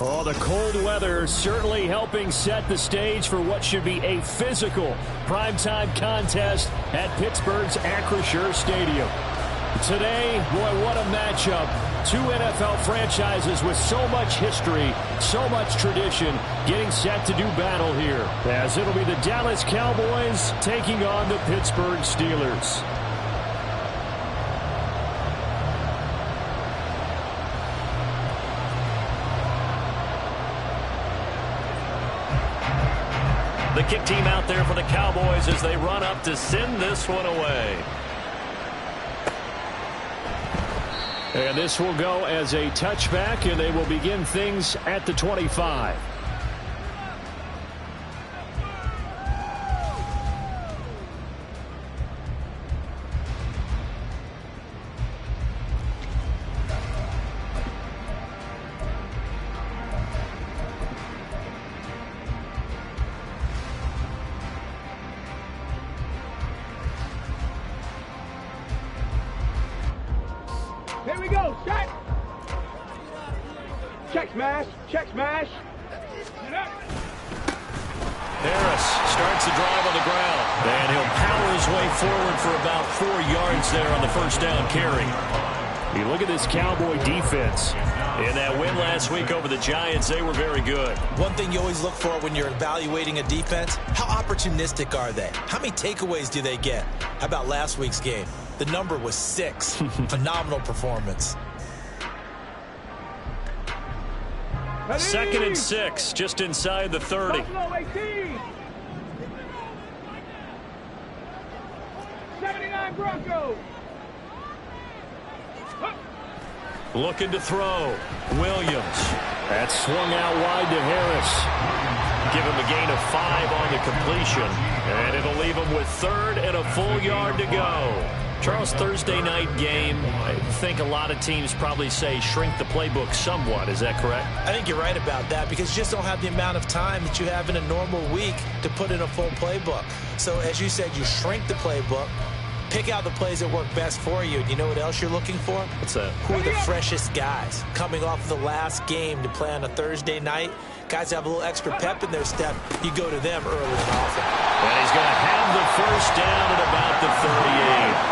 Oh, the cold weather certainly helping set the stage for what should be a physical primetime contest at Pittsburgh's Acrisure Stadium. Today, boy, what a matchup. Two NFL franchises with so much history, so much tradition, getting set to do battle here, as it'll be the Dallas Cowboys taking on the Pittsburgh Steelers. The kick team out there for the Cowboys as they run up to send this one away. And this will go as a touchback, and they will begin things at the 25. Here we go, set. Check smash, check smash. Harris starts the drive on the ground. And he'll power his way forward for about 4 yards there on the first down carry. You look at this Cowboy defense. In that win last week over the Giants, they were very good. One thing you always look for when you're evaluating a defense, how opportunistic are they? How many takeaways do they get? How about last week's game? The number was 6. Phenomenal performance. Second and 6, just inside the 30. 79 Broncos. Looking to throw. Williams. That swung out wide to Harris. Give him a gain of 5 on the completion. And it'll leave him with 3rd and a full yard to go. Charles, Thursday night game, I think a lot of teams probably say shrink the playbook somewhat. Is that correct? I think you're right about that because you just don't have the amount of time that you have in a normal week to put in a full playbook. So as you said, you shrink the playbook, pick out the plays that work best for you. You know what else you're looking for? What's that? Who are the freshest guys coming off of the last game to play on a Thursday night? Guys have a little extra pep in their step. You go to them early and often. And he's going to have the first down at about the 38.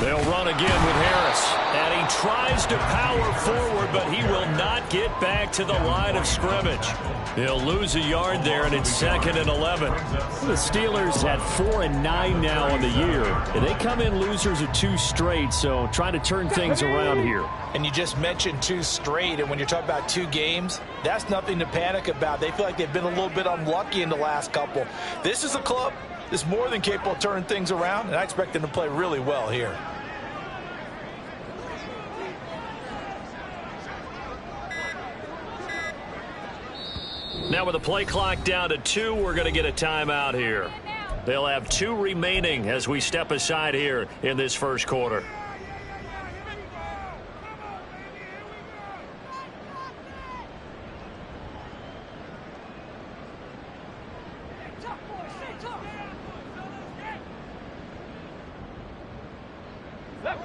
They'll run again with Harris. And he tries to power forward, but he will not get back to the line of scrimmage. He'll lose a yard there, and it's 2nd and 11. The Steelers at 4-9 now on the year. And they come in losers of 2 straight, so trying to turn things around here. And you just mentioned 2 straight, and when you're talking about 2 games, that's nothing to panic about. They feel like they've been a little bit unlucky in the last couple. This is a club that's more than capable of turning things around, and I expect them to play really well here. Now with the play clock down to 2, we're going to get a timeout here. They'll have 2 remaining as we step aside here in this first quarter.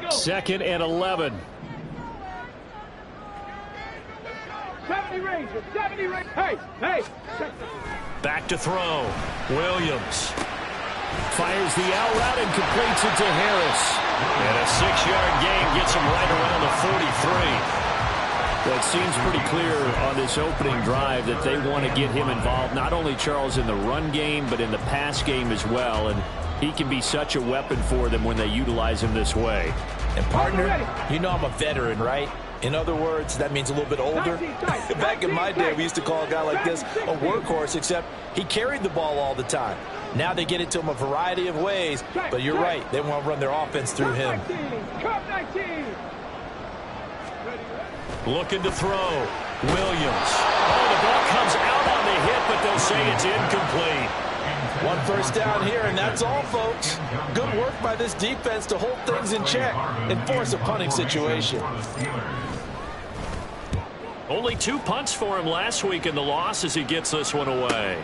Second and 11. 70 Rangers, 70 Rangers. Hey, hey. Back to throw. Williams. Fires the out route and completes it to Harris. And a 6-yard gain gets him right around the 43. Well, it seems pretty clear on this opening drive that they want to get him involved, not only, Charles, in the run game, but in the pass game as well. And he can be such a weapon for them when they utilize him this way. And, partner, you know I'm a veteran, right? In other words, that means a little bit older. Back in my day, we used to call a guy like this a workhorse, except he carried the ball all the time. Now they get it to him a variety of ways, but you're right. They want to run their offense through him. Looking to throw. Williams. Oh, the ball comes out on the hit, but they'll say it's incomplete. One first down here, and that's all, folks. Good work by this defense to hold things in check and force a punting situation. Only 2 punts for him last week in the loss as he gets this one away.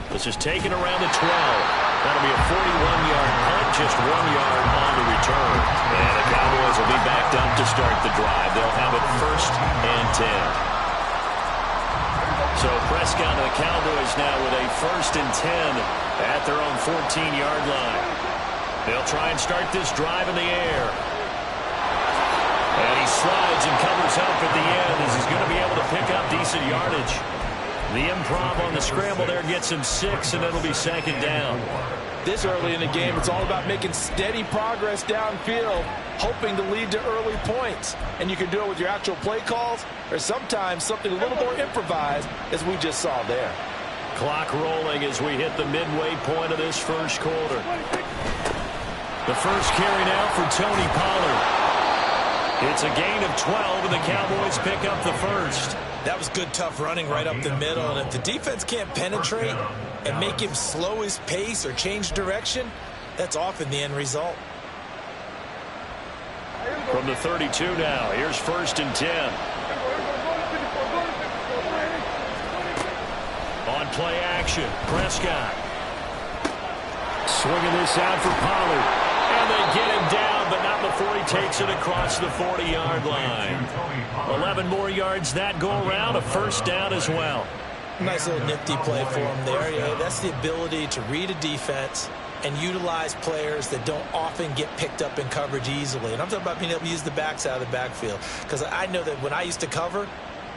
This is taken around the 12. That'll be a 41-yard punt, just 1 yard on the return. And the Cowboys will be backed up to start the drive. They'll have it 1st and 10. So Prescott and the Cowboys now with a 1st and 10 at their own 14-yard line. They'll try and start this drive in the air. And he slides and covers up at the end as he's going to be able to pick up decent yardage. The improv on the scramble there gets him 6, and it'll be 2nd down. This early in the game, it's all about making steady progress downfield, hoping to lead to early points. And you can do it with your actual play calls or sometimes something a little more improvised, as we just saw there. Clock rolling as we hit the midway point of this 1st quarter. The first carry now for Tony Pollard. It's a gain of 12, and the Cowboys pick up the 1st. That was good, tough running right up the middle. And if the defense can't penetrate and make him slow his pace or change direction, that's often the end result. From the 32 now, here's 1st and 10. On play action, Prescott. Swinging this out for Pollard. And they get him down, but not before he takes it across the 40-yard line. 11 more yards that go around, a 1st down as well. Nice little nifty play for him there. Yeah, that's the ability to read a defense and utilize players that don't often get picked up in coverage easily. And I'm talking about being able to use the backs out of the backfield. Because I know that when I used to cover,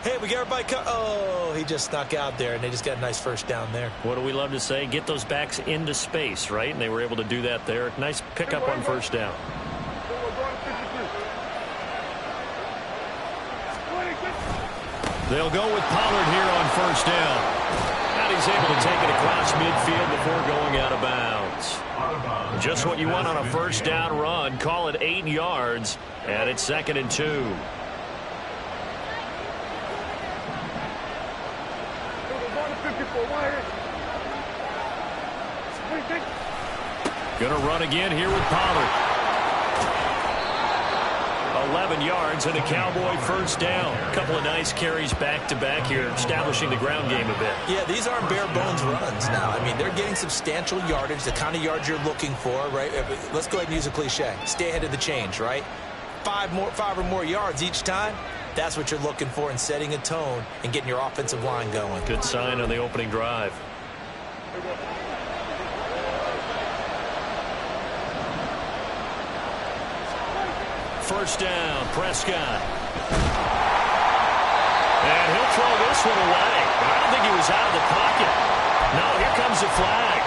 hey, we got everybody oh, he just snuck out there, and they just got a nice 1st down there. What do we love to say? Get those backs into space, right? And they were able to do that there. Nice pickup on 1st down. They'll go with Pollard here on 1st down. And he's able to take it across midfield before going out of bounds. Just what you want on a 1st down run. Call it 8 yards, and it's 2nd and 2. Going to run again here with Pollard. 11 yards and a Cowboy 1st down. A couple of nice carries back-to-back here, establishing the ground game a bit. Yeah, these aren't bare-bones runs now. I mean, they're getting substantial yardage, the kind of yards you're looking for, right? Let's go ahead and use a cliche. Stay ahead of the change, right? 5 or more yards each time. That's what you're looking for in setting a tone and getting your offensive line going. Good sign on the opening drive. First down, Prescott. And he'll throw this one away. But I don't think he was out of the pocket. No, here comes the flag.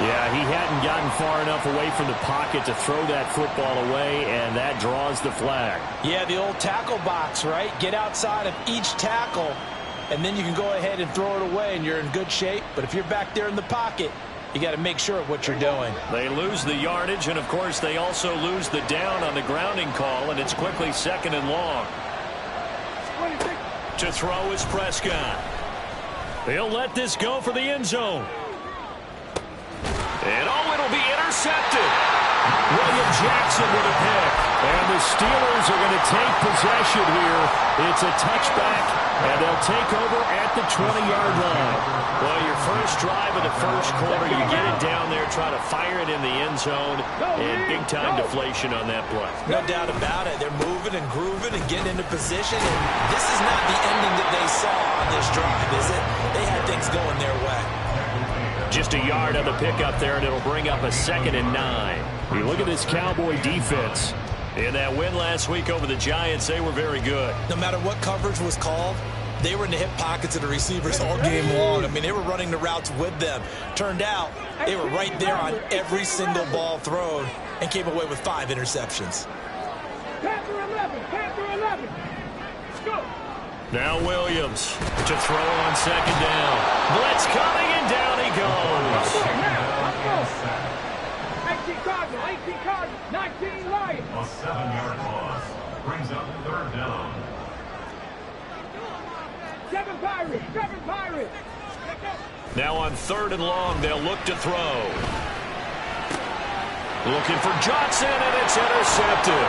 Yeah, he hadn't gotten far enough away from the pocket to throw that football away, and that draws the flag. Yeah, the old tackle box, right? Get outside of each tackle, and then you can go ahead and throw it away, and you're in good shape. But if you're back there in the pocket, you got to make sure of what you're doing. They lose the yardage, and, of course, they also lose the down on the grounding call, and it's quickly 2nd and long. To throw is Prescott. He'll let this go for the end zone. And, it'll be intercepted. William Jackson with a pick. And the Steelers are going to take possession here. It's a touchback, and they'll take over at the 20-yard line. Well, your first drive of the 1st quarter, you get it down there, try to fire it in the end zone, and big-time deflation on that play. No doubt about it. They're moving and grooving and getting into position. And this is not the ending that they saw on this drive, is it? They had things going their way. Just a yard on the pickup there, and it'll bring up a 2nd and 9. You look at this Cowboy defense. In that win last week over the Giants, they were very good. No matter what coverage was called, they were in the hip pockets of the receivers all game long. I mean, they were running the routes with them. Turned out, they were right there on every single ball thrown and came away with 5 interceptions. Panther 11, Panther 11. 7. Go. Now Williams to throw on second down. Blitz coming, and down he goes. 18 Cardinal, 18 Cardinal, 19 Lions. A 7-yard loss brings up third down. 7 Pirates, 7 Pirates. Now on third and long, they'll look to throw. Looking for Johnson, and it's intercepted.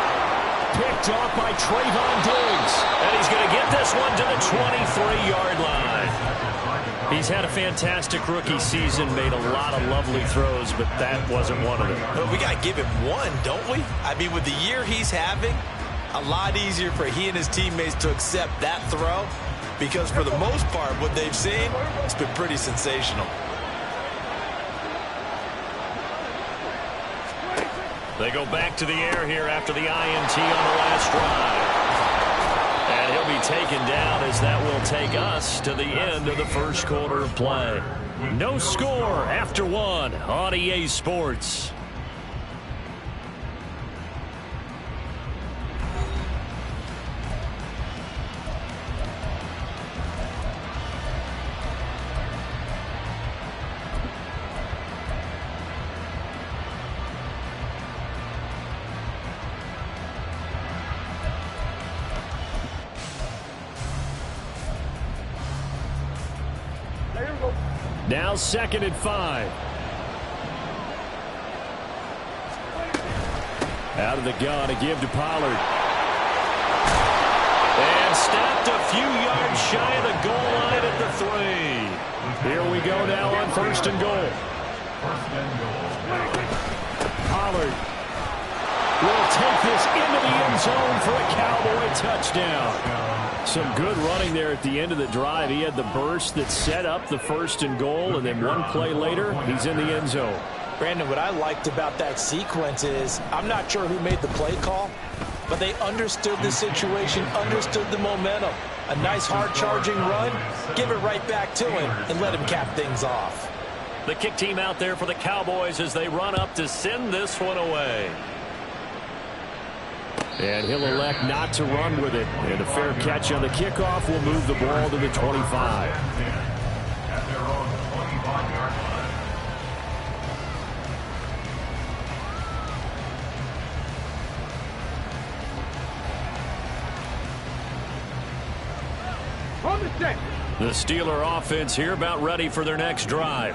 Picked off by Trayvon Diggs. And he's going to get this one to the 23-yard line. He's had a fantastic rookie season, made a lot of lovely throws, but that wasn't one of them. But we got to give him one, don't we? I mean, with the year he's having, a lot easier for he and his teammates to accept that throw, because for the most part, what they've seen, it's been pretty sensational. They go back to the air here after the INT on the last drive. And he'll be taken down as that will take us to the end of the first quarter of play. No score after one on EA Sports. Now 2nd and 5. Out of the gun to give to Pollard. And stopped a few yards shy of the goal line at the 3. Here we go now on 1st and goal. Pollard will take this into the end zone for a Cowboy touchdown. Some good running there at the end of the drive. He had the burst that set up the 1st and goal, and then one play later, he's in the end zone. Brandon, what I liked about that sequence is, I'm not sure who made the play call, but they understood the situation, understood the momentum. A nice hard-charging run, give it right back to him, and let him cap things off. The kick team out there for the Cowboys as they run up to send this one away. And he'll elect not to run with it. And a fair catch on the kickoff will move the ball to the 25. At their own 25-yard line. On the set. The Steeler offense here about ready for their next drive.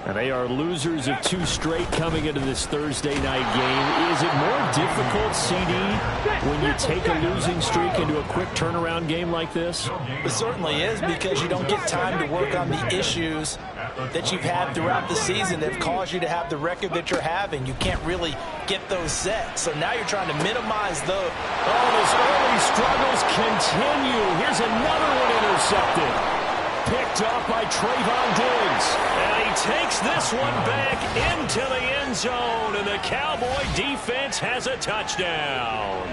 And they are losers of 2 straight coming into this Thursday night game. Is it more difficult, CD, when you take a losing streak into a quick turnaround game like this? It certainly is, because you don't get time to work on the issues that you've had throughout the season that have caused you to have the record that you're having. You can't really get those set. So now you're trying to minimize those. Oh, those early struggles continue. Here's another one intercepted. Picked off by Trayvon Diggs. And he takes this one back into the end zone, and the Cowboy defense has a touchdown.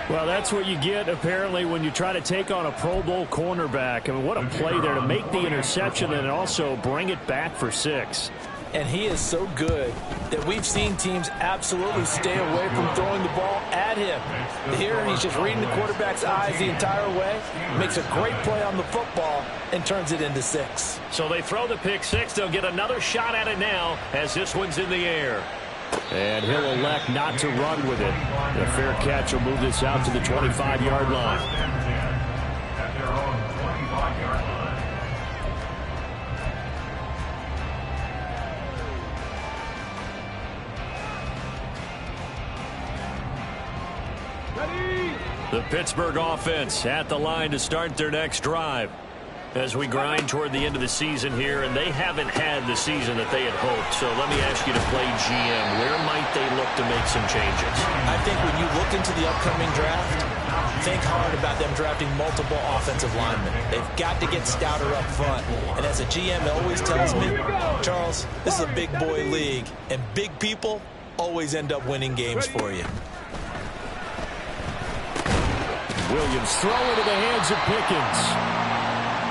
Well, that's what you get, apparently, when you try to take on a Pro Bowl cornerback. I mean, what a play there to make the interception and also bring it back for 6. And he is so good that we've seen teams absolutely stay away from throwing the ball at him. Here, he's just reading the quarterback's eyes the entire way, makes a great play on the football, and turns it into 6. So they throw the pick 6. They'll get another shot at it now as this one's in the air. And he'll elect not to run with it. A fair catch will move this out to the 25-yard line. At their own 25-yard line. The Pittsburgh offense at the line to start their next drive as we grind toward the end of the season here, and they haven't had the season that they had hoped. So let me ask you to play GM. Where might they look to make some changes? I think when you look into the upcoming draft, think hard about them drafting multiple offensive linemen. They've got to get stouter up front. And as a GM always tells me, Charles, this is a big boy league, and big people always end up winning games for you. Williams throw into the hands of Pickens.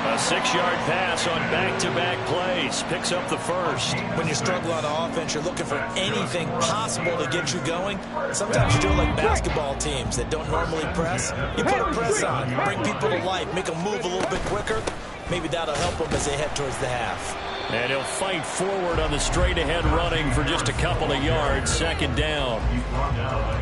A 6-yard pass on back-to-back plays. Picks up the first. When you struggle on offense, you're looking for anything possible to get you going. Sometimes you do it like basketball teams that don't normally press. You put a press on, bring people to life, make them move a little bit quicker. Maybe that'll help them as they head towards the half. And he'll fight forward on the straight-ahead running for just a couple of yards. Second down.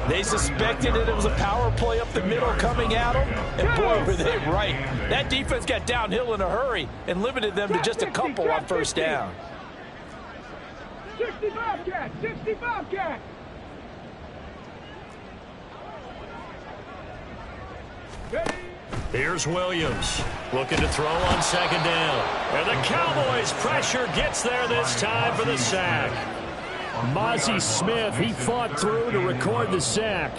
They suspected that it was a power play up the middle coming at them, and boy, were they right. That defense got downhill in a hurry and limited them to just a couple on first down. 65 cat, 65 cat. Here's Williams looking to throw on second down. And the Cowboys pressure gets there this time for the sack. Mozzie Smith, he fought through to record the sack.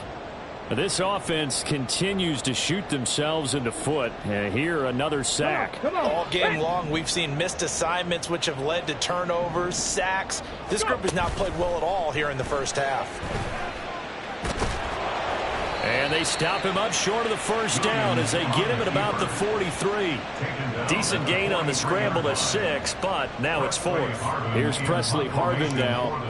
This offense continues to shoot themselves in the foot. And here, another sack. All game long, we've seen missed assignments, which have led to turnovers, sacks. This group has not played well at all here in the first half. And they stop him up short of the first down as they get him at about the 43. Decent gain on the scramble to 6, but now it's 4th. Here's Presley Harvin now.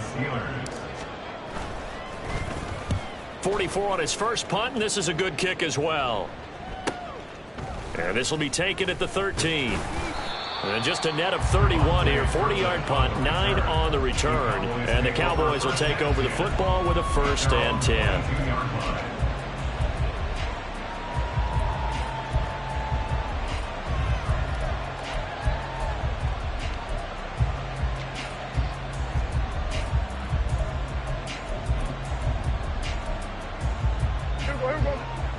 44 on his first punt, and this is a good kick as well. And this will be taken at the 13. And just a net of 31 here. 40-yard punt, 9 on the return. And the Cowboys will take over the football with a 1st and 10.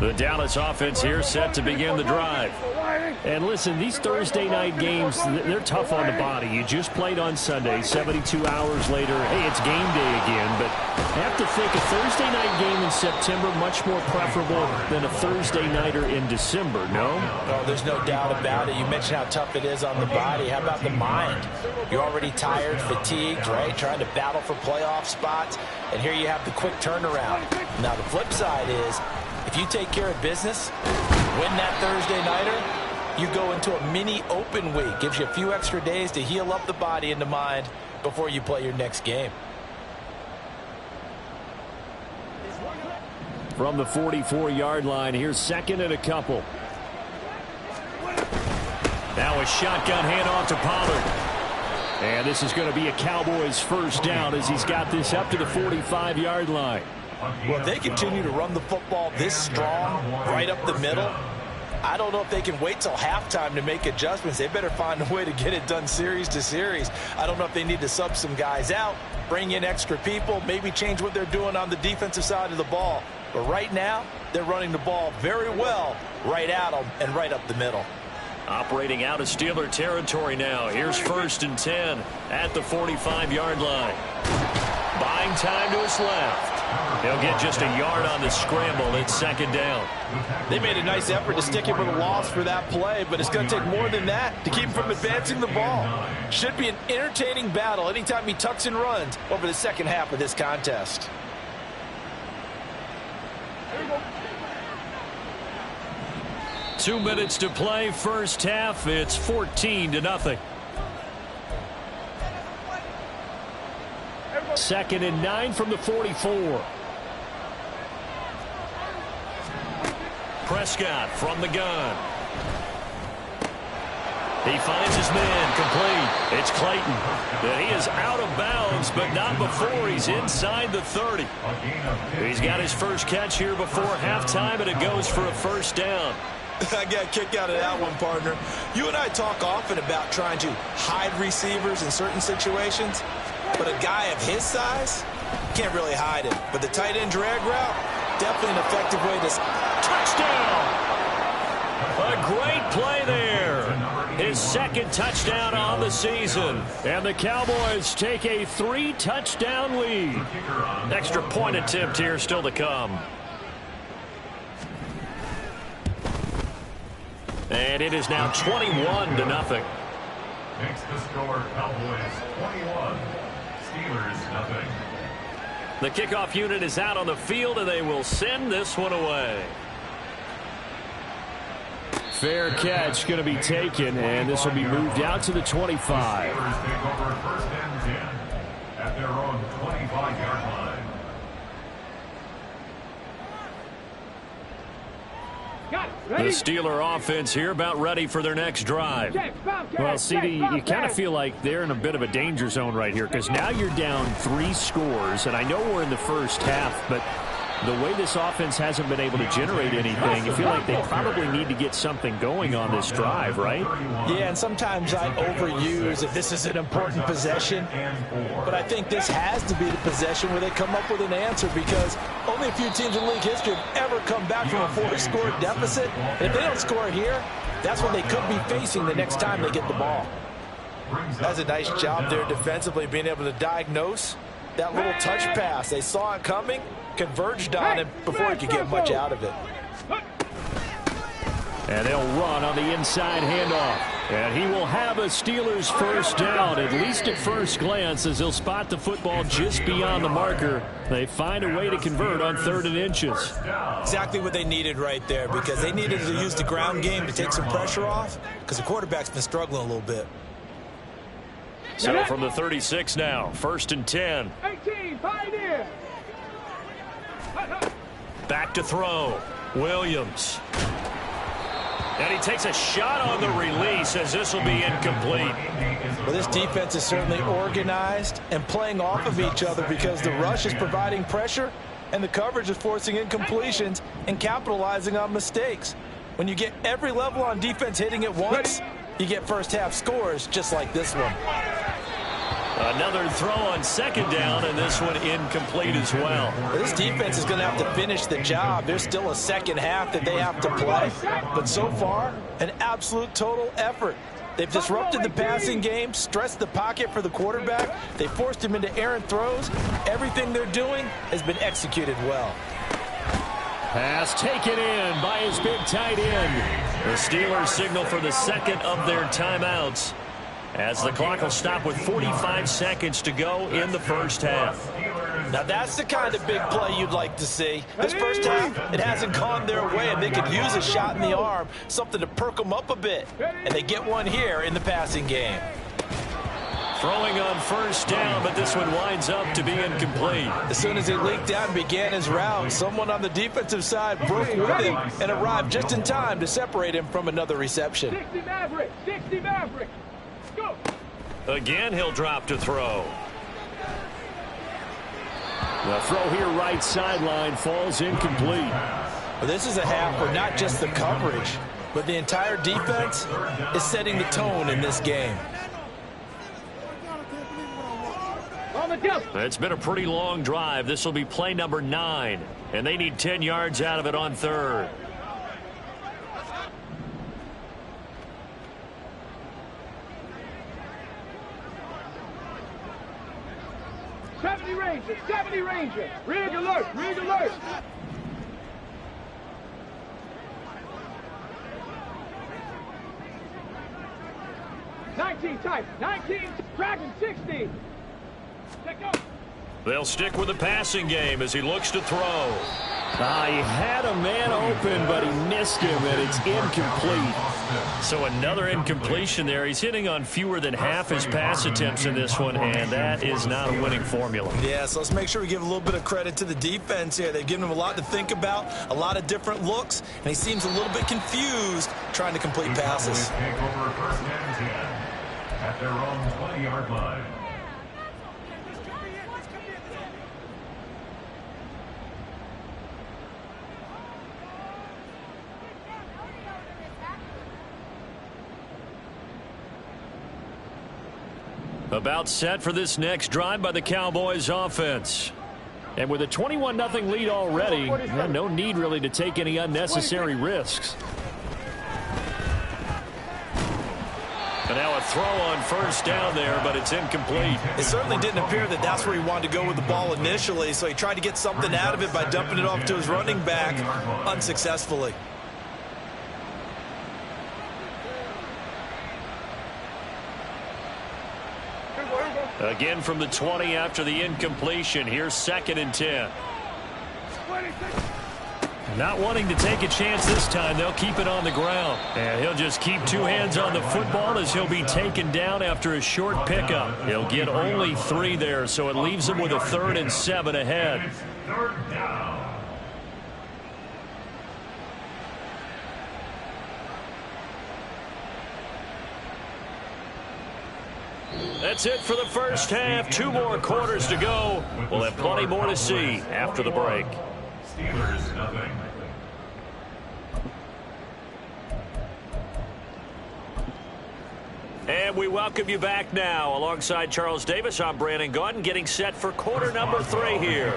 The Dallas offense here set to begin the drive. And listen, these Thursday night games, they're tough on the body. You just played on Sunday, 72 hours later, hey, it's game day again. But I have to think a Thursday night game in September much more preferable than a Thursday nighter in December, no? Oh, there's no doubt about it. You mentioned how tough it is on the body. How about the mind? You're already tired, fatigued, right? Trying to battle for playoff spots. And here you have the quick turnaround. Now, the flip side is, if you take care of business, win that Thursday nighter, you go into a mini open week. Gives you a few extra days to heal up the body and the mind before you play your next game. From the 44-yard line, here's second and a couple. Now a shotgun handoff to Pollard. And this is going to be a Cowboys first down as he's got this up to the 45-yard line. Well, if they continue to run the football this strong, right up the middle, I don't know if they can wait till halftime to make adjustments. They better find a way to get it done series to series. I don't know if they need to sub some guys out, bring in extra people, maybe change what they're doing on the defensive side of the ball. But right now, they're running the ball very well right at them and right up the middle. Operating out of Steeler territory now. Here's 1st and 10 at the 45-yard line. Buying time to his left. He'll get just a yard on the scramble. It's second down. They made a nice effort to stick him with a loss for that play, but it's going to take more than that to keep him from advancing the ball. Should be an entertaining battle anytime he tucks and runs over the second half of this contest. 2 minutes to play, first half. It's 14-0. 2nd and 9 from the 44. Prescott from the gun. He finds his man complete. It's Clayton. And he is out of bounds, but not before he's inside the 30. He's got his first catch here before halftime, and it goes for a first down. I got a kick out of that one, partner. You and I talk often about trying to hide receivers in certain situations, but a guy of his size can't really hide it. But the tight end drag route, definitely an effective way to... Touchdown! A great play there. His second touchdown on the season. And the Cowboys take a 3-touchdown lead. Extra point attempt here still to come. And it is now 21-0. Makes the score Cowboys 21, Steelers nothing. The kickoff unit is out on the field, and they will send this one away. Fair catch going to be taken, and this will be moved out to the 25. Take over 1st and 10 at their own 25-yard line. The Steeler offense here about ready for their next drive. Well, CD, you kind of feel like they're in a bit of a danger zone right here because now you're down 3 scores, and I know we're in the first half, but the way this offense hasn't been able to generate anything, you feel like they probably need to get something going on this drive, right? Yeah, and sometimes I overuse if this is an important possession, but I think this has to be the possession where they come up with an answer because only a few teams in league history have ever come back from a 4-score deficit. And if they don't score here, that's what they could be facing the next time they get the ball. That's a nice job there defensively, being able to diagnose that little touch pass. They saw it coming, converged on him before he could get much out of it. And they'll run on the inside handoff. And he will have a Steelers first down, at least at first glance, as he'll spot the football just beyond the marker. They find a way to convert on 3rd and inches. Exactly what they needed right there because they needed to use the ground game to take some pressure off because the quarterback's been struggling a little bit. So from the 36 now, 1st and 10. 18, Pioneer. Back to throw. Williams. And he takes a shot on the release as this will be incomplete. Well, this defense is certainly organized and playing off of each other because the rush is providing pressure and the coverage is forcing incompletions and capitalizing on mistakes. When you get every level on defense hitting at once, you get first half scores just like this one. Another throw on 2nd down, and this one incomplete as well. This defense is going to have to finish the job. There's still a second half that they have to play. But so far, an absolute total effort. They've disrupted the passing game, stressed the pocket for the quarterback. They forced him into errant throws. Everything they're doing has been executed well. Pass taken in by his big tight end. The Steelers signal for the second of their timeouts, as the clock will stop with 45 seconds to go in the first half. Now that's the kind of big play you'd like to see. This first half, it hasn't gone their way, and they could use a shot in the arm, something to perk them up a bit. And they get one here in the passing game. Throwing on 1st down, but this one winds up to be incomplete. As soon as he leaked out and began his route, someone on the defensive side broke with him and arrived just in time to separate him from another reception. 60 Maverick, 60 Maverick. Go. Again, he'll drop to throw. The throw here right sideline falls incomplete. Well, this is a half where not just the coverage, but the entire defense is setting the tone in this game. It's been a pretty long drive. This will be play number 9, and they need 10 yards out of it on 3rd. Ranger, 70 Ranger. Rig alert, rig alert. Type, 19, Dragon 60. They'll stick with the passing game as he looks to throw. He had a man open, but he missed him, and it's incomplete. So another incompletion there. He's hitting on fewer than half his pass attempts in this one, and that is not a winning formula. Yeah, so let's make sure we give a little bit of credit to the defense here. They've given him a lot to think about, a lot of different looks, and he seems a little bit confused trying to complete passes. Take over 1st and 10 at their own 20-yard line. About set for this next drive by the Cowboys offense. And with a 21-0 lead already, no need really to take any unnecessary risks. And now a throw on 1st down there, but it's incomplete. It certainly didn't appear that that's where he wanted to go with the ball initially, so he tried to get something out of it by dumping it off to his running back unsuccessfully. Again from the 20 after the incompletion. Here's 2nd and 10. Not wanting to take a chance this time, they'll keep it on the ground. And he'll just keep two hands on the football as he'll be taken down after a short pickup. He'll get only 3 there, so it leaves him with a 3rd and 7 ahead. Third down. That's it for the first half. 2 more quarters to go. We'll have plenty more to see after the break. Steelers nothing. And we welcome you back now. Alongside Charles Davis, I'm Brandon Gaudin, getting set for quarter number 3 here.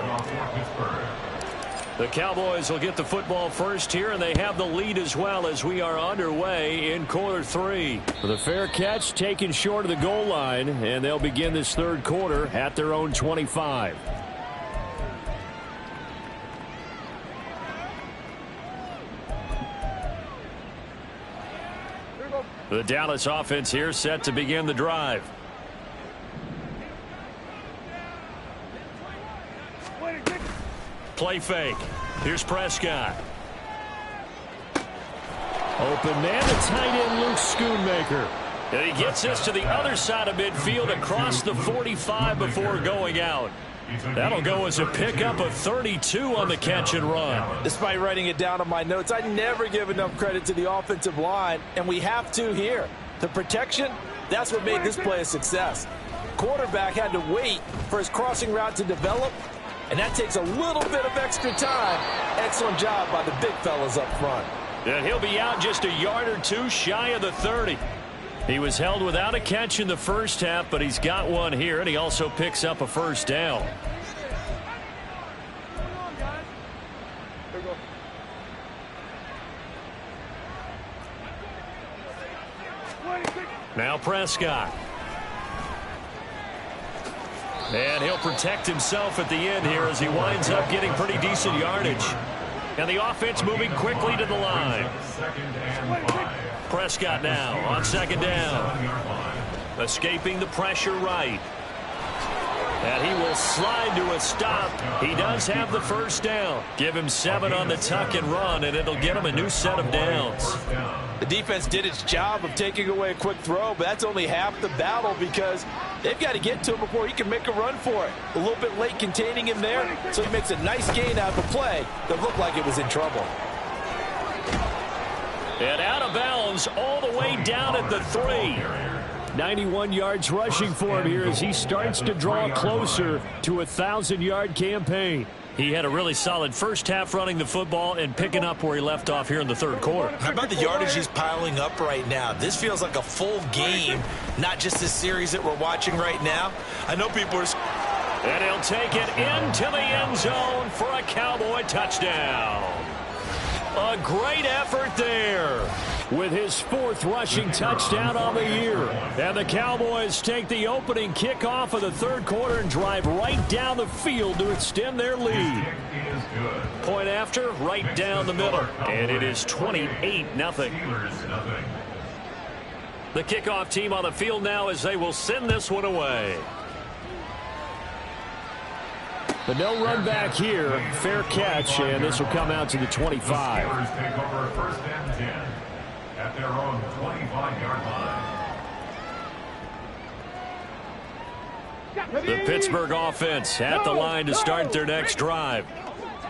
The Cowboys will get the football first here, and they have the lead as well as we are underway in quarter 3. The fair catch taken short of the goal line, and they'll begin this third quarter at their own 25. The Dallas offense here set to begin the drive. Play fake. Here's Prescott. Open man to tight end Luke Schoonmaker. And he gets this to the other side of midfield across the 45 before going out. That'll go as a pickup of 32 on the catch and run. Despite writing it down on my notes, I never give enough credit to the offensive line, and we have to here. The protection, that's what made this play a success. Quarterback had to wait for his crossing route to develop, and that takes a little bit of extra time. Excellent job by the big fellas up front. And he'll be out just a yard or 2 shy of the 30. He was held without a catch in the first half, but he's got one here, and he also picks up a first down. Now Prescott. And he'll protect himself at the end here as he winds up getting pretty decent yardage. And the offense moving quickly to the line. Prescott now on second down. Escaping the pressure right. And he will slide to a stop. He does have the first down. Give him 7 on the tuck and run, and it'll get him a new set of downs. The defense did its job of taking away a quick throw, but that's only half the battle because they've got to get to him before he can make a run for it. A little bit late containing him there, so he makes a nice gain out of the play that looked like it was in trouble. And out of bounds all the way down at the 3. 91 yards rushing for him here as he starts to draw closer to a 1,000-yard campaign. He had a really solid first half running the football and picking up where he left off here in the third quarter. How about the yardage he's piling up right now? This feels like a full game, not just this series that we're watching right now. I know people are... And he'll take it into the end zone for a Cowboy touchdown. A great effort there with his 4th rushing touchdown on the year. And the Cowboys take the opening kickoff of the third quarter and drive right down the field to extend their lead. Point after, right down the middle. And it is 28-0. The kickoff team on the field now as they will send this one away. But no run back here. Fair catch, and this will come out to the 25. The Steelers take over first and 10 at their own 25-yard line. The Pittsburgh offense at the line to start their next drive.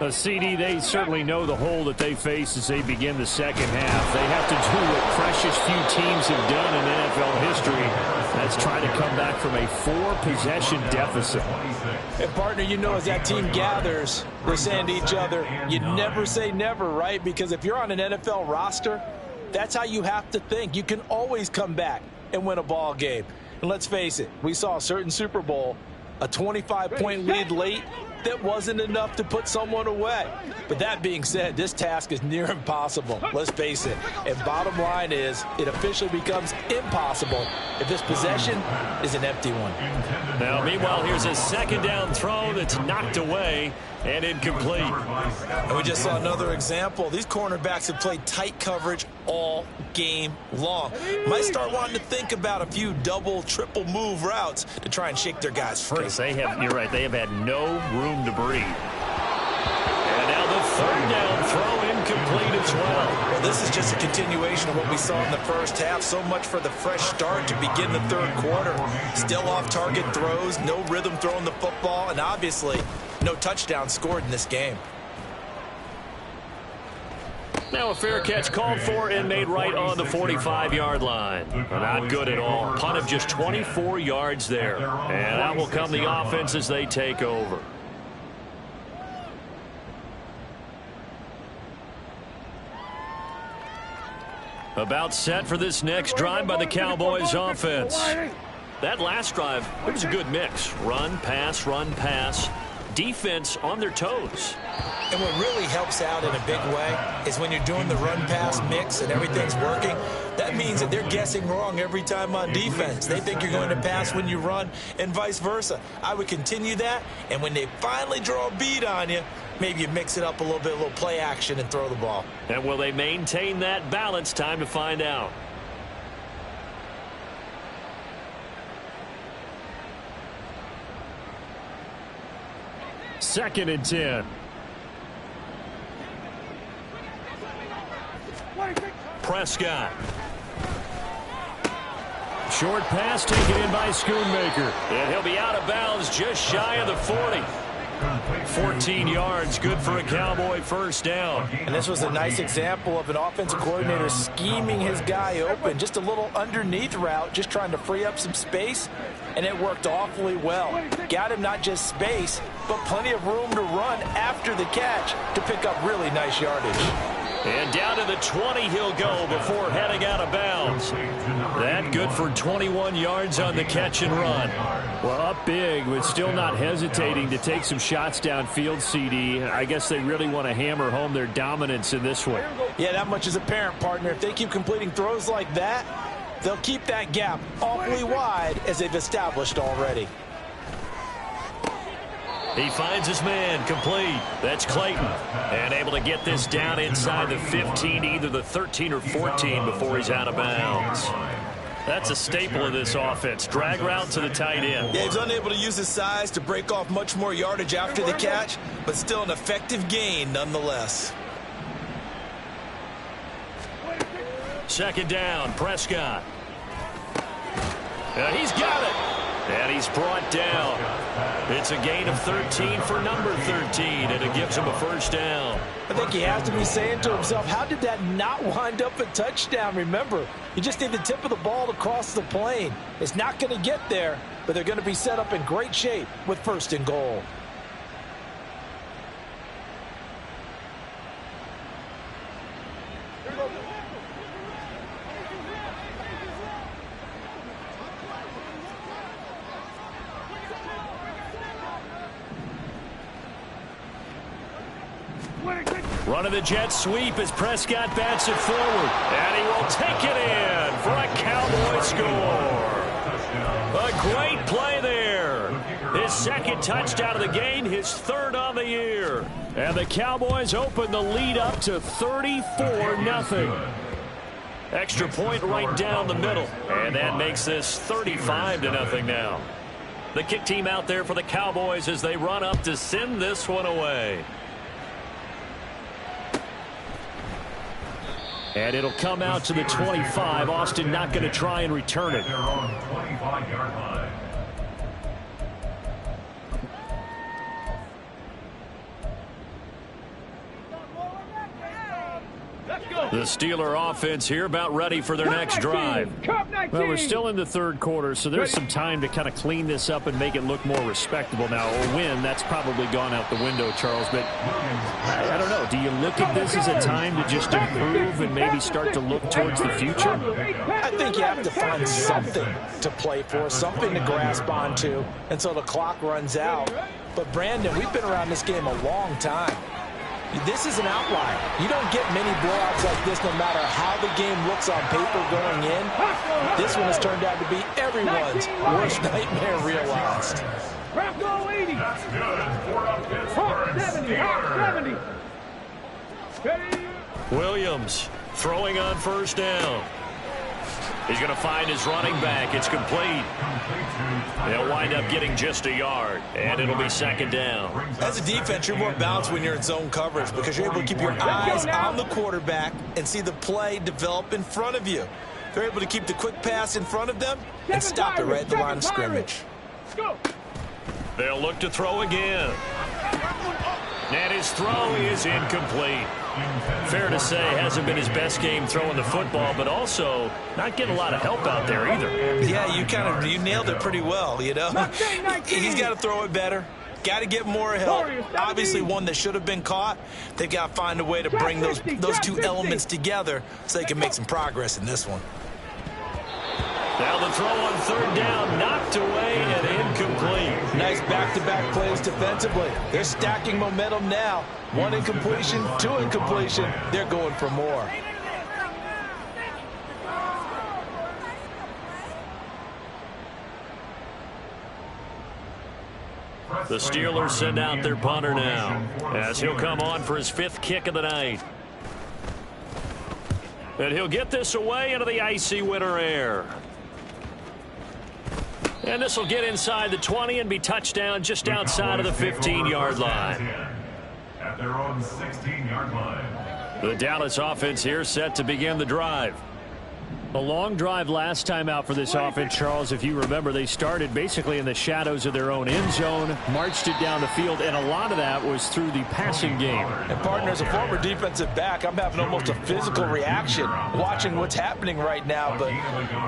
A CD, they certainly know the hole that they face as they begin the second half. They have to do what precious few teams have done in NFL history. That's trying to come back from a 4-possession deficit. And partner, you know, as that team gathers, they're saying to each other, you never say never, right? Because if you're on an NFL roster, that's how you have to think. You can always come back and win a ball game. And let's face it, we saw a certain Super Bowl, a 25-point lead late, that wasn't enough to put someone away. But that being said, this task is near impossible. Let's face it. And bottom line is, it officially becomes impossible if this possession is an empty one. Now, meanwhile, here's a second down throw that's knocked away and incomplete. And we just saw another example. These cornerbacks have played tight coverage all game long. Might start wanting to think about a few double, triple move routes to try and shake their guys free. You're right, they have had no room to breathe. And now the Third down throw incomplete as well. Well, this is just a continuation of what we saw in the first half. So much for the fresh start to begin the third quarter. Still off-target throws, no rhythm throwing the football, and obviously no touchdown scored in this game. Now a fair catch called for and made right on the 45-yard line. Not good at all. Punt of just 24 yards there. And out will come the offense as they take over. About set for this next drive by the Cowboys offense. That last drive, it was a good mix. Run, pass, defense on their toes. And what really helps out in a big way is when you're doing the run-pass mix and everything's working, that means that they're guessing wrong every time on defense. They think you're going to pass when you run and vice versa. I would continue that, and when they finally draw a beat on you, maybe you mix it up a little bit, a little play action and throw the ball. And will they maintain that balance? Time to find out. Second and 10. Prescott. Short pass taken in by Schoonmaker. And he'll be out of bounds just shy of the 40. 14 yards, good for a Cowboy first down. And this was a nice example of an offensive coordinator scheming his guy open. Just a little underneath route, just trying to free up some space, and it worked awfully well. Got him not just space, but plenty of room to run after the catch to pick up really nice yardage. And down to the 20 he'll go before heading out of bounds. That good for 21 yards on the catch and run. Well, up big, but still not hesitating to take some shots downfield, CD. I guess they really want to hammer home their dominance in this one. Yeah, that much is apparent, partner. If they keep completing throws like that, they'll keep that gap awfully wide as they've established already. He finds his man, complete. That's Clayton. And able to get this down inside the 15, either the 13 or 14 before he's out of bounds. That's a staple of this offense. Drag route to the tight end. Yeah, he's unable to use his size to break off much more yardage after the catch, but still an effective gain nonetheless. Second down, Prescott. He's got it. And he's brought down. It's a gain of 13 for number 13, and it gives him a first down. I think he has to be saying to himself, how did that not wind up a touchdown? Remember, you just need the tip of the ball to cross the plane. It's not going to get there, but they're going to be set up in great shape with first and goal. Running the jet sweep as Prescott bats it forward. And he will take it in for a Cowboy score. A great play there. His second touchdown of the game, his third on the year. And the Cowboys open the lead up to 34-0. Extra point right down the middle. And that makes this 35-0 now. The kick team out there for the Cowboys as they run up to send this one away. And it'll come out to the 25. Austin not going to try and return it. Their own 25-yard line. The Steeler offense here about ready for their next drive. Well, we're still in the third quarter, so there's some time to kind of clean this up and make it look more respectable. Now, a win, that's probably gone out the window, Charles, but I don't know. Do you look at this as a time to just improve and maybe start to look towards the future? I think you have to find something to play for, something to grasp onto until the clock runs out. But, Brandon, we've been around this game a long time. This is an outlier. You don't get many blowouts like this no matter how the game looks on paper going in. This one has turned out to be everyone's worst nightmare realized. Bronco 80. That's good. For a 70. 70. Williams throwing on first down. He's going to find his running back. It's complete. They'll wind up getting just a yard, and it'll be second down. As a defense, you're more balanced when you're in zone coverage because you're able to keep your eyes on the quarterback and see the play develop in front of you. They're able to keep the quick pass in front of them and stop it right at the line of scrimmage. They'll look to throw again. And his throw is incomplete. Fair to say, hasn't been his best game throwing the football, but also not getting a lot of help out there either. Yeah, you nailed it pretty well, you know. He's got to throw it better. Got to get more help. Obviously, one that should have been caught. They've got to find a way to bring those two elements together so they can make some progress in this one. Now the throw on third down, knocked away and incomplete. Nice back-to-back plays defensively. They're stacking momentum now. One incompletion, two incompletion. They're going for more. The Steelers send out their punter now as he'll come on for his 5th kick of the night. And he'll get this away into the icy winter air. And this will get inside the 20 and be touchdown just outside of the 15-yard line. At their own 16-yard line. The Dallas offense here set to begin the drive. A long drive last time out for this offense, Charles. If you remember, they started basically in the shadows of their own end zone, marched it down the field, and a lot of that was through the passing game. And, partner, as a former defensive back, I'm having almost a physical reaction watching what's happening right now. But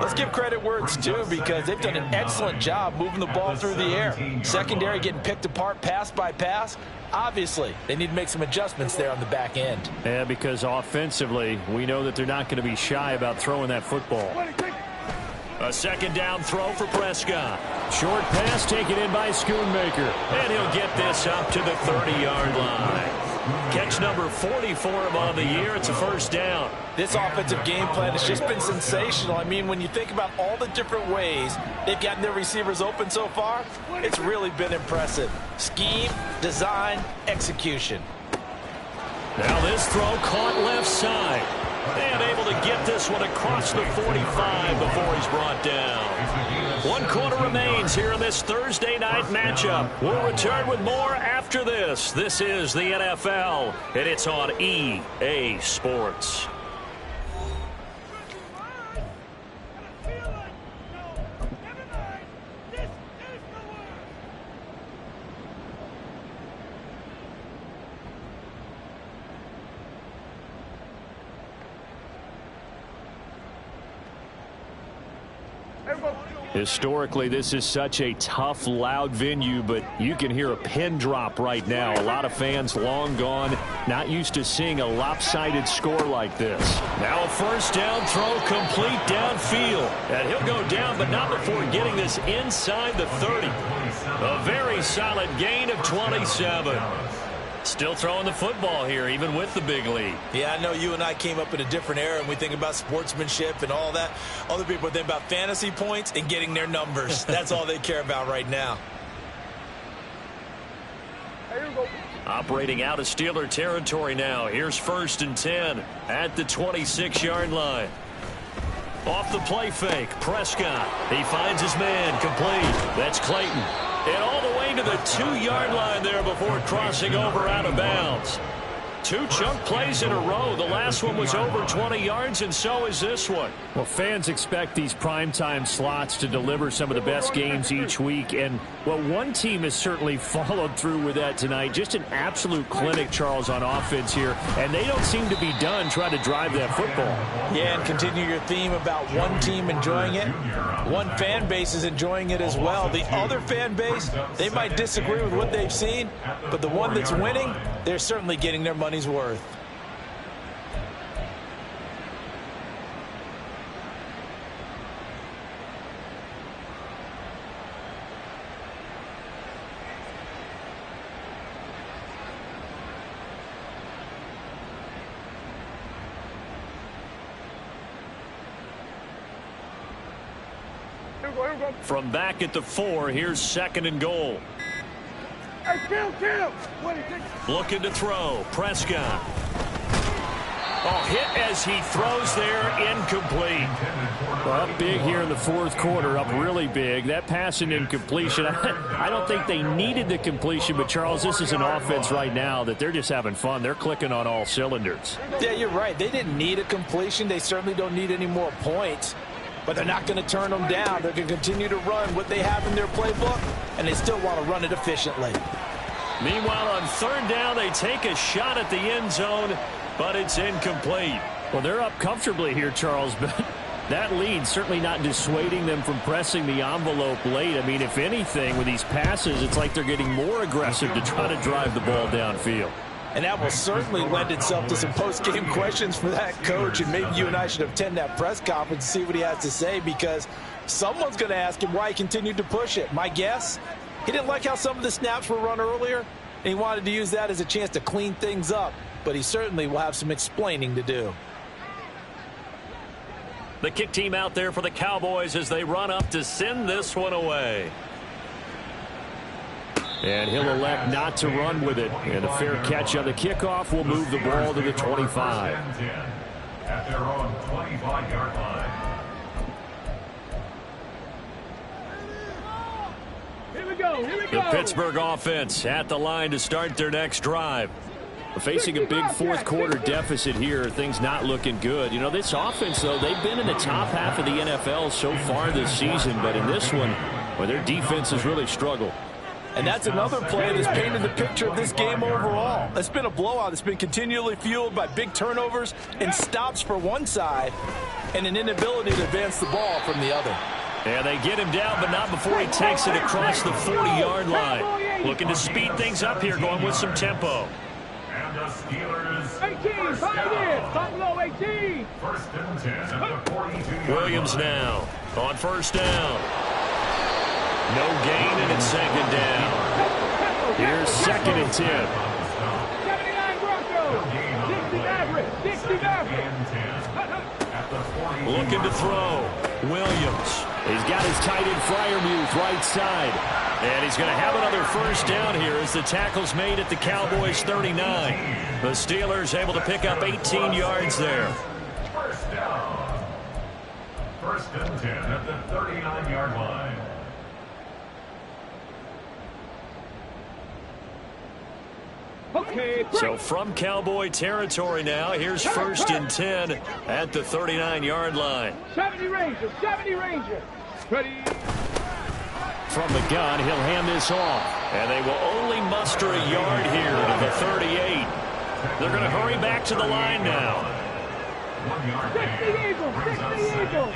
let's give credit where it's due because they've done an excellent job moving the ball through the air. Secondary getting picked apart pass by pass. Obviously, they need to make some adjustments there on the back end. Yeah, because offensively, we know that they're not going to be shy about throwing that football. A second down throw for Prescott. Short pass taken in by Schoonmaker. And he'll get this up to the 30-yard line. Catch number 40 for him on the year. It's a first down. This offensive game plan has just been sensational. I mean, when you think about all the different ways they've gotten their receivers open so far, it's really been impressive. Scheme, design, execution. Now this throw caught left side. And able to get this one across the 45 before he's brought down. 1 quarter remains here in this Thursday night matchup. We'll return with more after this. This is the NFL, and it's on EA Sports. Historically, this is such a tough, loud venue, but you can hear a pin drop right now. A lot of fans long gone, not used to seeing a lopsided score like this. Now a first down throw complete downfield. And he'll go down, but not before getting this inside the 30. A very solid gain of 27. Still throwing the football here, even with the big lead. Yeah, I know you and I came up in a different era, and we think about sportsmanship and all that. Other people think about fantasy points and getting their numbers. That's all they care about right now. Operating out of Steeler territory now. Here's 1st and 10 at the 26-yard line. Off the play fake, Prescott. He finds his man, complete. That's Clayton. And all the way to the 2-yard line there before crossing over out of bounds. 2 chunk plays in a row. The last one was over 20 yards, and so is this one. Well, fans expect these primetime slots to deliver some of the best games each week, and well, one team has certainly followed through with that tonight. Just an absolute clinic, Charles, on offense here, and they don't seem to be done trying to drive that football. Yeah, and continue your theme about one team enjoying it. One fan base is enjoying it as well. The other fan base, they might disagree with what they've seen, but the one that's winning, they're certainly getting their money's worth. From back at the 4, here's 2nd and goal. Looking to throw. Prescott. Oh, hit as he throws there, incomplete. Well, up big here in the fourth quarter, up really big. That pass and incompletion, I don't think they needed the completion, but, Charles, this is an offense right now that they're just having fun. They're clicking on all cylinders. Yeah, you're right. They didn't need a completion. They certainly don't need any more points, but they're not going to turn them down. They're going to continue to run what they have in their playbook, and they still want to run it efficiently. Meanwhile, on third down, they take a shot at the end zone, but it's incomplete. Well, they're up comfortably here, Charles, but that lead certainly not dissuading them from pressing the envelope late. I mean, if anything, with these passes, it's like they're getting more aggressive to try to drive the ball downfield. And that will certainly lend itself to some post-game questions for that coach, and maybe you and I should attend that press conference and see what he has to say, because someone's going to ask him why he continued to push it. My guess, he didn't like how some of the snaps were run earlier, and he wanted to use that as a chance to clean things up. But he certainly will have some explaining to do. The kick team out there for the Cowboys as they run up to send this one away. And he'll elect not to run with it. And a fair catch on the kickoff will move the ball to the 25. At their own 25-yard line. Here we go. The Pittsburgh offense at the line to start their next drive. Facing a big fourth quarter deficit here, things not looking good. You know, this offense, though, they've been in the top half of the NFL so far this season, but in this one, well, their defense has really struggled. And that's another play that's painted the picture of this game overall. It's been a blowout. It's been continually fueled by big turnovers and stops for one side and an inability to advance the ball from the other. And they get him down, but not before he takes it across the 40-yard line. Looking to speed things up here, going with some tempo. And the Steelers. 18, 5 below 18. First and 10 at the 42-yard Williams line. now on first down. No gain, and it's second down. Here's second and 10. 79 Broncos. 60 Mavericks. 60 Mavericks. Looking to throw. Williams. He's got his tight end Freiermuth right side. And he's going to have another first down here as the tackle's made at the Cowboys 39. The Steelers able to pick up 18 yards there. First down. First and 10 at the 39-yard line. Okay, So from Cowboy territory now, here's first and 10 at the 39-yard line. 70 Rangers. 70 Rangers. Ready. From the gun, he'll hand this off. And they will only muster a yard here to the 38. They're going to hurry back to the line now. 1 yard 60 Eagles. 60 Eagles.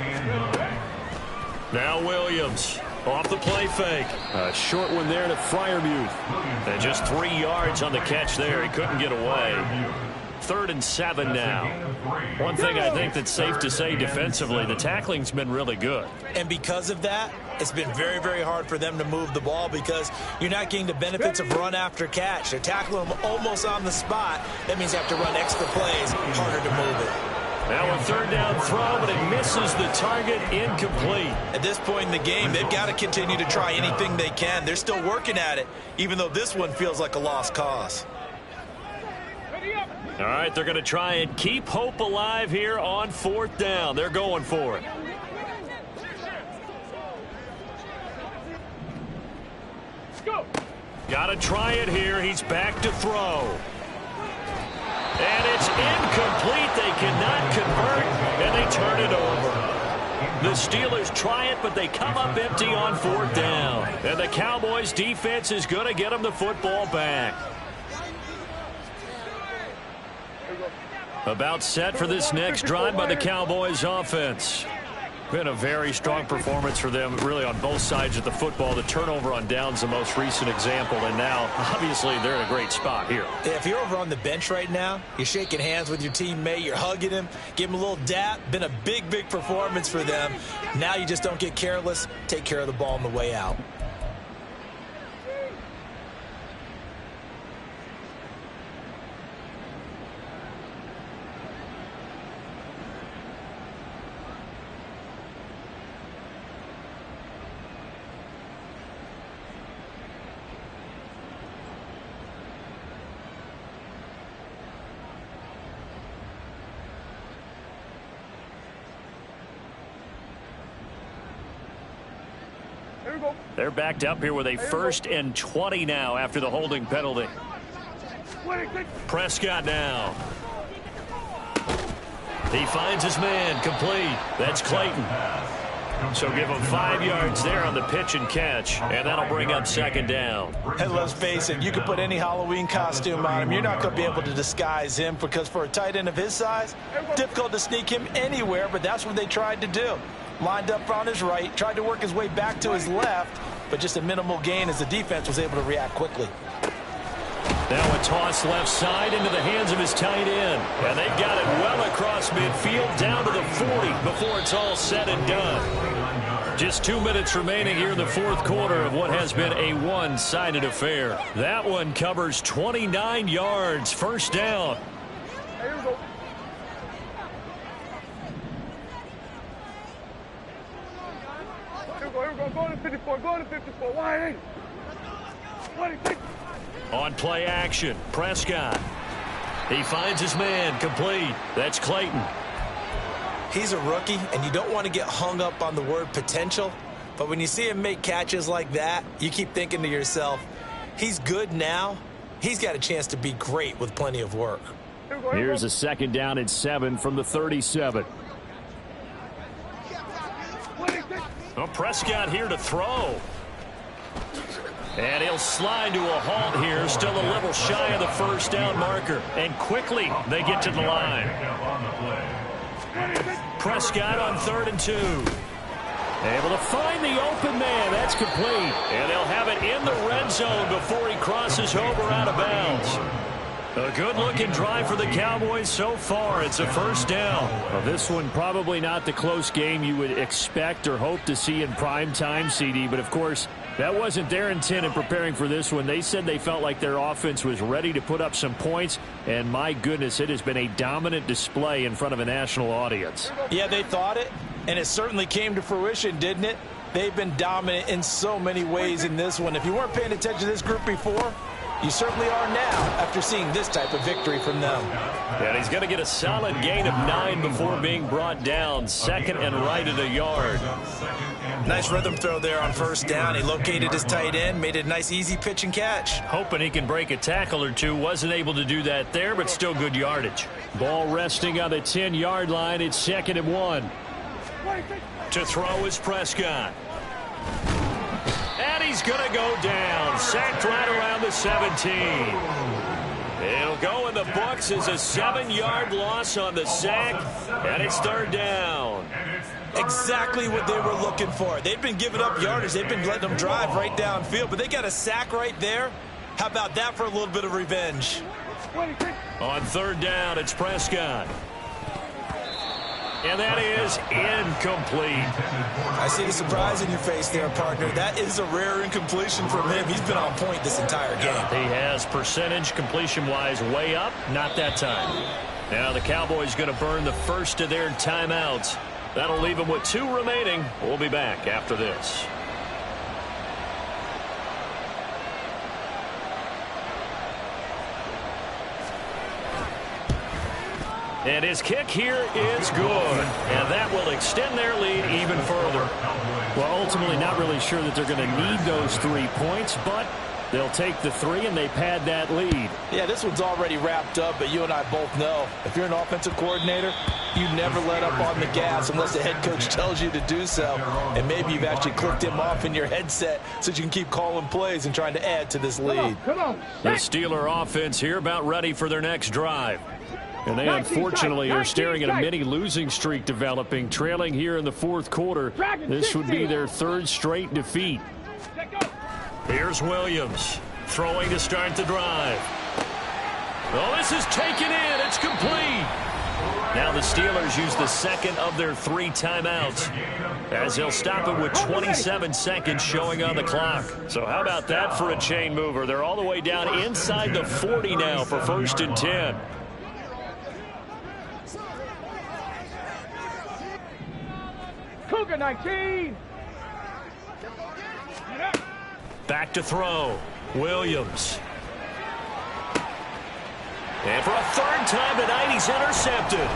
Now Williams off the play fake. A short one there to Freiermuth. And just 3 yards on the catch there. He couldn't get away. 3rd and 7 now. One thing I think that's safe to say defensively, the tackling's been really good. And because of that, it's been very, very hard for them to move the ball because you're not getting the benefits of run after catch. They're tackling them almost on the spot. That means they have to run extra plays, harder to move it. Now a 3rd down throw, but it misses the target, incomplete. At this point in the game, they've got to continue to try anything they can. They're still working at it, even though this one feels like a lost cause. All right, they're going to try and keep hope alive here on 4th down. They're going for it. Go. Got to try it here. He's back to throw. And it's incomplete. They cannot convert, and they turn it over. The Steelers try it, but they come up empty on 4th down. And the Cowboys defense is going to get them the football back. About set for this next drive by the Cowboys offense. Been a very strong performance for them, really, on both sides of the football. The turnover on downs, the most recent example, and now, obviously, they're in a great spot here. Yeah, if you're over on the bench right now, you're shaking hands with your teammate, you're hugging him, give him a little dap. Been a big, big performance for them. Now you just don't get careless. Take care of the ball on the way out. They're backed up here with a 1st and 20 now after the holding penalty. Prescott now. He finds his man, complete. That's Clayton. So give him 5 yards there on the pitch and catch, and that'll bring up 2nd down. And let's face it, you can put any Halloween costume on him. You're not going to be able to disguise him, because for a tight end of his size, difficult to sneak him anywhere, but that's what they tried to do. Lined up on his right, tried to work his way back to his left, but just a minimal gain as the defense was able to react quickly. Now a toss left side into the hands of his tight end. And they've got it well across midfield down to the 40 before it's all said and done. Just 2 minutes remaining here in the 4th quarter of what has been a one-sided affair. That one covers 29 yards. 1st down. Go to 54. Go to 54. Why? On play action, Prescott. He finds his man, complete. That's Clayton. He's a rookie, and you don't want to get hung up on the word potential, but when you see him make catches like that, you keep thinking to yourself, he's good now. He's got a chance to be great with plenty of work. Here's a 2nd down and 7 from the 37. Well, Prescott here to throw. And he'll slide to a halt here, still a little shy of the 1st down marker. And quickly they get to the line. Prescott on 3rd and 2. Able to find the open man. That's complete. And they'll have it in the red zone before he crosses over out of bounds. A good-looking drive for the Cowboys so far. It's a 1st down. Well, this one probably not the close game you would expect or hope to see in prime time, CD. But, of course, that wasn't their intent in preparing for this one. They said they felt like their offense was ready to put up some points. And, my goodness, it has been a dominant display in front of a national audience. Yeah, they thought it, and it certainly came to fruition, didn't it? They've been dominant in so many ways in this one. If you weren't paying attention to this group before, you certainly are now after seeing this type of victory from them. And he's going to get a solid gain of 9 before being brought down. 2nd and right at a yard. Nice rhythm throw there on 1st down. He located his tight end, made it a nice easy pitch and catch. Hoping he can break a tackle or two. Wasn't able to do that there, but still good yardage. Ball resting on the 10-yard line. It's 2nd and 1. To throw is Prescott. And he's going to go down. Sacked right around the 17. It'll go in the books as a 7-yard loss on the sack. And it's 3rd down. Exactly what they were looking for. They've been giving up yardage. They've been letting them drive right downfield. But they got a sack right there. How about that for a little bit of revenge? On 3rd down, it's Prescott. And that is incomplete. I see the surprise in your face there, partner. That is a rare incompletion from him. He's been on point this entire game. He has percentage completion-wise way up. Not that time. Now the Cowboys going to burn the first of their timeouts. That'll leave them with 2 remaining. We'll be back after this. And his kick here is good. And that will extend their lead even further. Well, ultimately not really sure that they're going to need those 3 points, but they'll take the 3 and they pad that lead. Yeah, this one's already wrapped up, but you and I both know if you're an offensive coordinator, you never let up on the gas unless the head coach tells you to do so. And maybe you've actually clicked him off in your headset so you can keep calling plays and trying to add to this lead. Come on. The Steeler offense here about ready for their next drive. And they unfortunately are staring at a mini losing streak developing, trailing here in the 4th quarter. This would be their 3rd straight defeat. Here's Williams throwing to start the drive. Oh, this is taken in. It's complete. Now the Steelers use the 2nd of their 3 timeouts as they'll stop it with 27 seconds showing on the clock. So how about that for a chain mover? They're all the way down inside the 40 now for 1st and 10. Cougar 19. Back to throw. Williams. And for a 3rd time tonight, he's intercepted.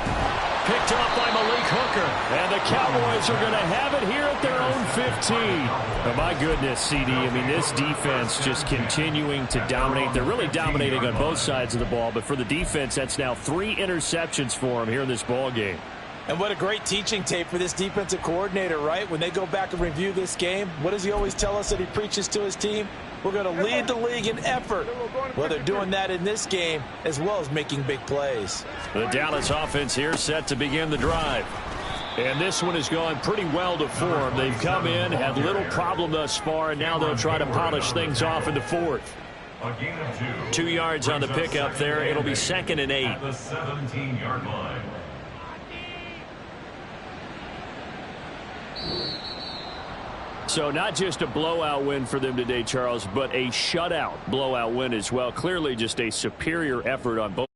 picked up by Malik Hooker. And the Cowboys are going to have it here at their own 15. Oh, my goodness, CD. I mean, this defense just continuing to dominate. They're really dominating on both sides of the ball. But for the defense, that's now 3 interceptions for them here in this ball game. And what a great teaching tape for this defensive coordinator, right? When they go back and review this game, what does he always tell us that he preaches to his team? We're going to lead the league in effort. Well, they're doing that in this game as well as making big plays. The Dallas offense here set to begin the drive. And this one is going pretty well to form. They've come in, had little problem thus far, and now they'll try to polish things off in the fourth. 2 yards on the pickup there. It'll be 2nd and 8. At the 17-yard line. So not just a blowout win for them today, Charles, but a shutout blowout win as well. Clearly just a superior effort on both.